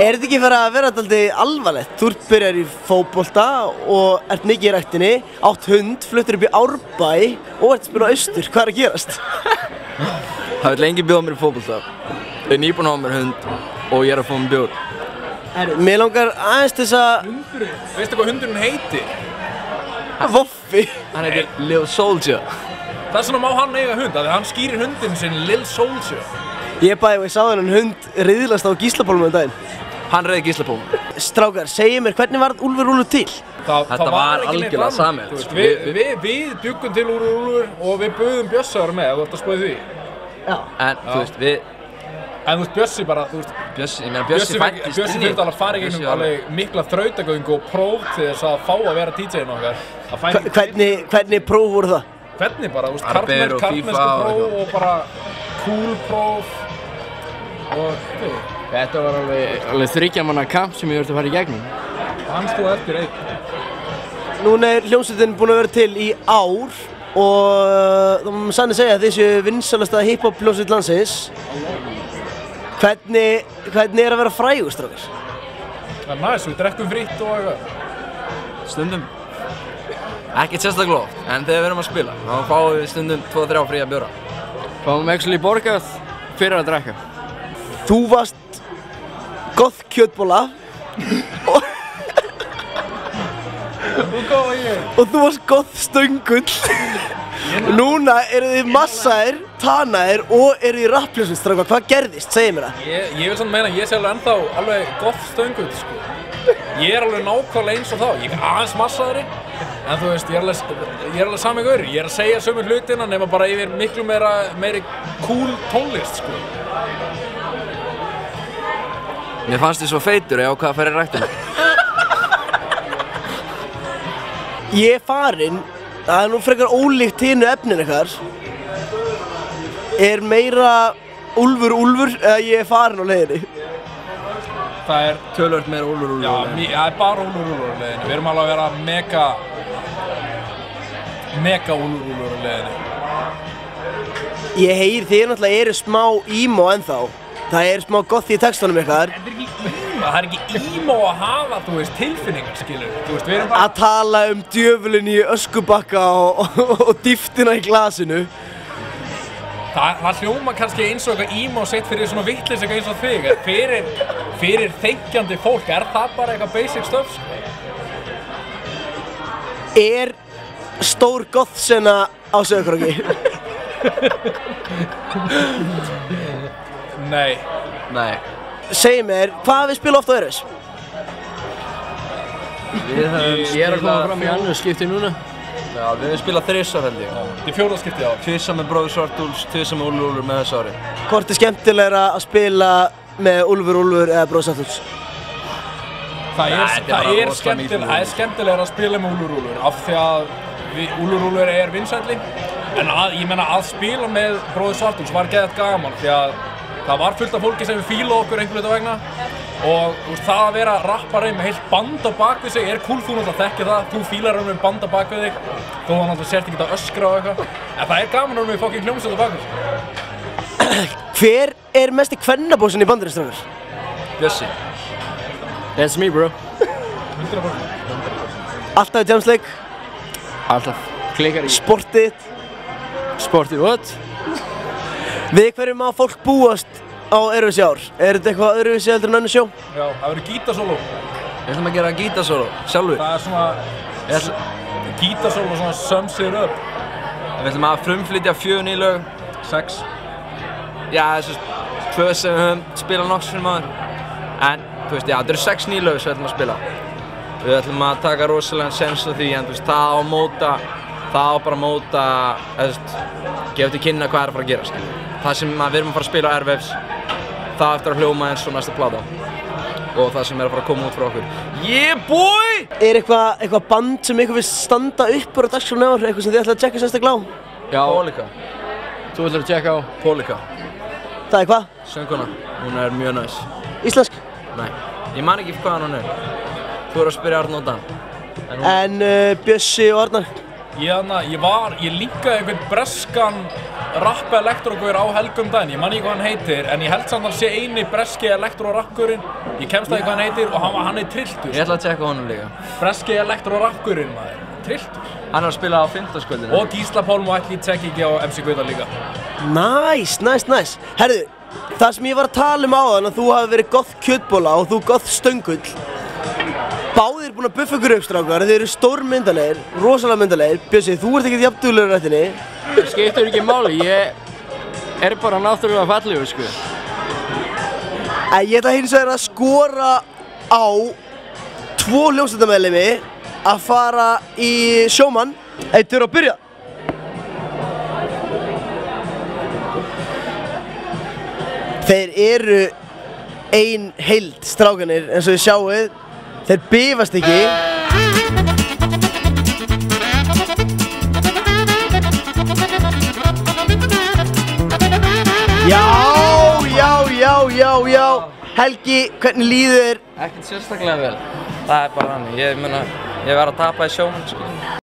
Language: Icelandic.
Er þetta ekki fyrir að vera dálítið alvarlegt? Þú byrjar í fótbolta og ert mikið í ræktinni, átt hund, fluttir upp í Árbæ og ert að spila austur. Hvað er að gerast? Það vill enginn bjóða mér í fótbolta. Ég er nýbúinn að hafa mér hund og ég er að fá mér bjór. Mér langar aðeins til þess að... Hundurinn? Veistu hvað hundurinn heitir? Voffi. Hann heitir Lil Soldier. Þess vegna má hann eiga hund, að hann skýrir hundinn sinn Lil Soldier. Ég sá þennan hund riðlast á gíslapólum um daginn. Hann reiði gíslapólum. Strákar, segið mér, hvernig varð Úlfur til? Þetta var algjörlega samið. Við bjuggum til Úlfur og við buðum Bjössa að vera með, þú ert að spóið því. Já. En þú veist, En þú veist, Bjössi bara, þú veist... Bjössi fættist inn í. Bjössi þurfti alveg að fara í gegnum alveg mikla þrautagöngu og próf til þess að fá að vera DJ-inn okkar. Hvernig próf voru það? Hvernig bara, þú veist, karlmennsku próf og bara cool próf. Þetta var alveg 3 manna kamp sem ég þurfti að fara í gegnum. Hann stóð eftir einn. Núna er hljómsveitin búin að vera til í ár og það má sannir segja að þessu vinsælasta hip-hop hljómsveit landsins. Hvernig er að vera frægur, strákar? Það er næs, við drekkum fritt og eitthvað. Stundum. Ekkert sérstaklega oft, en þegar við erum að spila, þá fáum við stundum 2-3 fría bjóra. Fáum actually borgað fyrir að drekka. Þú varst goth kjötbolla og þú varst goth stöngull. Núna eru þið massaðir, tanaðir og eru í rappljósum, strákar. Hvað gerðist? Segðu mér það. Ég vil samt meina að ég sé alveg ennþá alveg goth stöngull, sko. Ég er alveg nákvæmlega eins og þá. Ég er aðeins massaðri, en þú veist, ég er alveg sami gaur. Ég er að segja sömu hlutina nema bara yfir miklu meiri cool tónlist, sko. Mér fannst þið svo feitur og ég ákvað að fara í ræktina. Ég er farinn, það er nú frekar ólíkt hinu efnin ykkar. Er meira Úlfur eða ég er farinn á leiðinni? Það er töluvert meira Úlfur á leiðinni. Já, það er bara Úlfur á leiðinni. Við erum alveg að vera mega Úlfur á leiðinni. Ég heyri þið náttúrulega eru smá emo ennþá. Það er smá goth í textunum ykkar. Það er ekki emo að hafa, þú veist, tilfinningar, skilur. Þú veist, við erum bara... Að tala djöfulinn í öskubakka og dýftina í glasinu. Það hljóma kannski eins og eitthvað emo sett fyrir svona vitleysa eins og þig. Fyrir þenkjandi fólk, er það bara eitthvað basic stuff, sko? Er stór goth-sena á Sauðárkróki? Nei. Segðu mér, hvað hafið spilað oft á Öðruvísi? Ég er að koma fram í annað skipti núna. Já, við höfum spilað 3 held ég. Þetta er 4. skiptið á. 2 með Bróður Svartúls, 2 með Úlfur með þessu ári. Hvort er skemmtilegra að spila með Úlfur eða Bróður Svartúls? Það er skemmtilegra að spila með Úlfur af því að Úlfur er vinsælli. En ég meina að spila með Bróður Svartúls var geðveikt gaman því að það var fullt af fólki sem við fíla okkur einhvern veginn vegna og það að vera rappari með heilt band á bakvið sig er cool, þú náttúrulega þekkir það, þú fílar með band á bakvið þig þó það náttúrulega sért ekki að öskra og eitthvað en það er gaman með fucking hljómsveit á bakvið sig. Hver er mesti kvennabósin í bandinu, strákar? Bjössi. That's me, bro. 100%. Alltaf í Jamsleik? Alltaf. Klikkar í. Sportið? Sportið, what? Við hverju má fólk búast á Öðruvísi ár? Er þetta eitthvað öðruvísi heldur en önnur sjó? Já, það verður gítarsóló. Við ætlum að gera gítarsóló, sjálfur. Það er svona gítarsóló svona sums it up. Við ætlum að frumflytja 4 ný lög. 6. Já, þessu 2 sem við höfum spilað nokks fyrir maður. En, þú veist, já, þetta eru 6 ný lög sem við ætlum að spila. Við ætlum að taka rosalega sens á því, en þú veist, það á bara að móta, gefa til kynna hvað er að fara að gera, skilur. Það sem við erum að fara að spila á Airwaves, það eftir að hljóma eins og næsta plata. Og það sem er að fara að koma út frá okkur. Yeah, boy! Er eitthvað band sem ykkur vil standa upp úr á dagskránni ár? Eitthvað sem þið ætlaði að tjekka sérstaklega á? Já. Pólika. Þú ætlar að tjekka á? Pólika. Það er hvað? Söngkona. Hún er mjög næs. Íslensk? Nei. Ég man ekki hvaðan hún er. Þú er að spyrja Arn og Dan. En Bjössi og Arnar? Ég linkaði einhvern breskan rapp elektrógaur á Helgum daginn, ég man ekki hvað hann heitir, en ég held samt að hann sé eini breski elektró-rappgurinn, ég kemst að ekki hvað hann heitir og hann er trilltur. Ég ætla að tjekka honum líka. Breski elektró-rappgurinn maður, trilltur. Hann er að spila á fimmtudagskvöldinu. Og Gísla Pálm og ætli tjekki ekki á MC Gauta líka. Nice. Herðu, það sem ég var að tala áðan að þú hafi verið goth kjötbolla og þú goth stöngull. Báðir búin að buffa ykkur upp, strákar, þeir eru stórmyndalegir, rosalega myndalegir. Bjössi, þú ert ekkert jafn duglegur í rættinni. Það skiptir ekki máli, ég er bara náttúrulega fallegur, sko. En ég ætla hins vegar að skora á 2 hljómsveitarmeðlimi að fara í sjómann. Þau eru að byrja. Þeir eru ein heild, strákanir, eins og þið sjáuð. Þeir bifast ekki. Já. Helgi, hvernig líður þér? Ekkert sérstaklega vel. Það er bara hann. Ég verð að tapa í sjómann, sko.